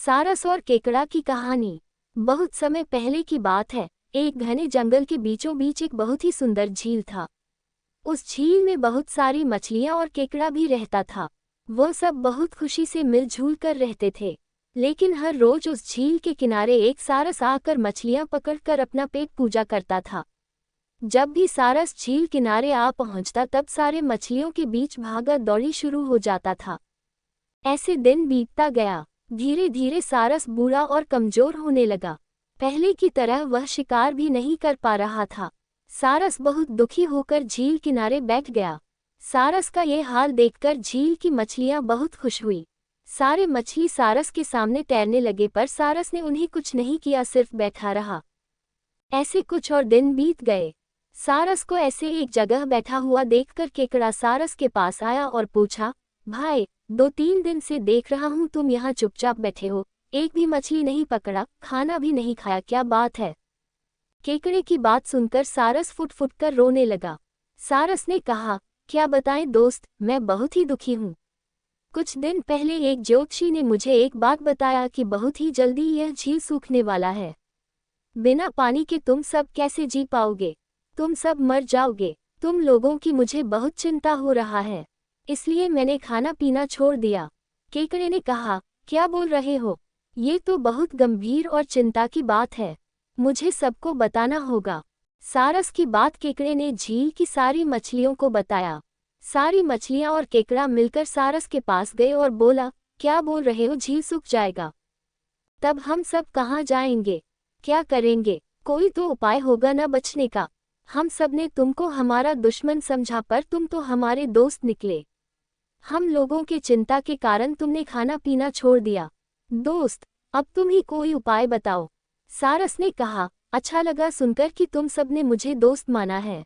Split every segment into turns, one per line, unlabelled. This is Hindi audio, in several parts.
सारस और केकड़ा की कहानी। बहुत समय पहले की बात है। एक घने जंगल के बीचों बीच एक बहुत ही सुंदर झील था। उस झील में बहुत सारी मछलियां और केकड़ा भी रहता था। वो सब बहुत खुशी से मिलजुल कर रहते थे। लेकिन हर रोज उस झील के किनारे एक सारस आकर मछलियां पकड़कर अपना पेट पूजा करता था। जब भी सारस झील किनारे आ पहुंचता तब सारे मछलियों के बीच भागा दौड़ी शुरू हो जाता था। ऐसे दिन बीतता गया। धीरे धीरे सारस बूढ़ा और कमजोर होने लगा। पहले की तरह वह शिकार भी नहीं कर पा रहा था। सारस बहुत दुखी होकर झील किनारे बैठ गया। सारस का ये हाल देखकर झील की मछलियां बहुत खुश हुई। सारे मछली सारस के सामने तैरने लगे, पर सारस ने उन्हें कुछ नहीं किया, सिर्फ बैठा रहा। ऐसे कुछ और दिन बीत गए। सारस को ऐसे एक जगह बैठा हुआ देखकर केकड़ा सारस के पास आया और पूछा, भाई, 2-3 दिन से देख रहा हूँ तुम यहाँ चुपचाप बैठे हो, एक भी मछली नहीं पकड़ा, खाना भी नहीं खाया, क्या बात है? केकड़े की बात सुनकर सारस फुट फुट कर रोने लगा। सारस ने कहा, क्या बताएं दोस्त, मैं बहुत ही दुखी हूँ। कुछ दिन पहले एक ज्योतिषी ने मुझे एक बात बताया कि बहुत ही जल्दी यह झील सूखने वाला है। बिना पानी के तुम सब कैसे जी पाओगे? तुम सब मर जाओगे। तुम लोगों की मुझे बहुत चिंता हो रहा है, इसलिए मैंने खाना पीना छोड़ दिया। केकड़े ने कहा, क्या बोल रहे हो? ये तो बहुत गंभीर और चिंता की बात है, मुझे सबको बताना होगा। सारस की बात केकड़े ने झील की सारी मछलियों को बताया। सारी मछलियां और केकड़ा मिलकर सारस के पास गए और बोला, क्या बोल रहे हो, झील सूख जाएगा? तब हम सब कहाँ जाएंगे? क्या करेंगे? कोई तो उपाय होगा न बचने का। हम सब ने तुमको हमारा दुश्मन समझा, पर तुम तो हमारे दोस्त निकले। हम लोगों के चिंता के कारण तुमने खाना पीना छोड़ दिया। दोस्त, अब तुम ही कोई उपाय बताओ। सारस ने कहा, अच्छा लगा सुनकर कि तुम सब ने मुझे दोस्त माना है।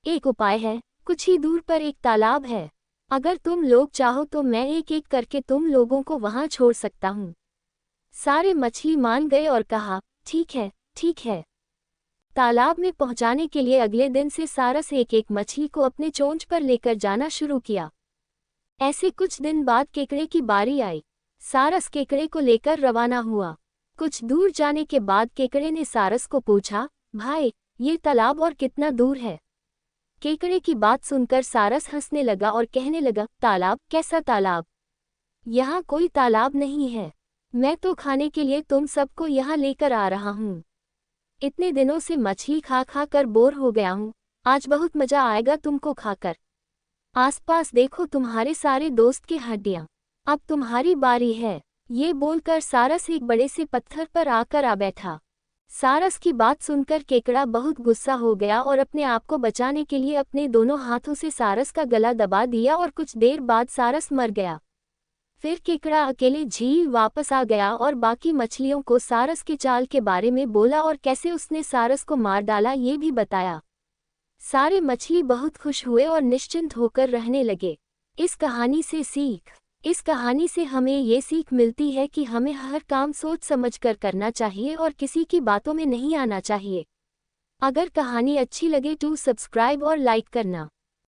एक उपाय है, कुछ ही दूर पर एक तालाब है। अगर तुम लोग चाहो तो मैं एक एक करके तुम लोगों को वहां छोड़ सकता हूँ। सारे मछली मान गए और कहा, ठीक है, ठीक है। तालाब में पहुंचाने के लिए अगले दिन से सारस एक एक मछली को अपने चोंच पर लेकर जाना शुरू किया। ऐसे कुछ दिन बाद केकड़े की बारी आई। सारस केकड़े को लेकर रवाना हुआ। कुछ दूर जाने के बाद केकड़े ने सारस को पूछा, भाई, ये तालाब और कितना दूर है? केकड़े की बात सुनकर सारस हंसने लगा और कहने लगा, तालाब? कैसा तालाब? यहाँ कोई तालाब नहीं है। मैं तो खाने के लिए तुम सबको यहाँ लेकर आ रहा हूँ। इतने दिनों से मछली खा खा कर बोर हो गया हूँ, आज बहुत मजा आएगा तुमको खाकर। आसपास देखो, तुम्हारे सारे दोस्त की हड्डियां। अब तुम्हारी बारी है। ये बोलकर सारस एक बड़े से पत्थर पर आकर आ बैठा। सारस की बात सुनकर केकड़ा बहुत गुस्सा हो गया और अपने आप को बचाने के लिए अपने दोनों हाथों से सारस का गला दबा दिया और कुछ देर बाद सारस मर गया। फिर केकड़ा अकेले झील वापस आ गया और बाकी मछलियों को सारस के चाल के बारे में बोला और कैसे उसने सारस को मार डाला ये भी बताया। सारे मछली बहुत खुश हुए और निश्चिंत होकर रहने लगे। इस कहानी से हमें ये सीख मिलती है कि हमें हर काम सोच समझकर करना चाहिए और किसी की बातों में नहीं आना चाहिए। अगर कहानी अच्छी लगे तो सब्सक्राइब और लाइक करना।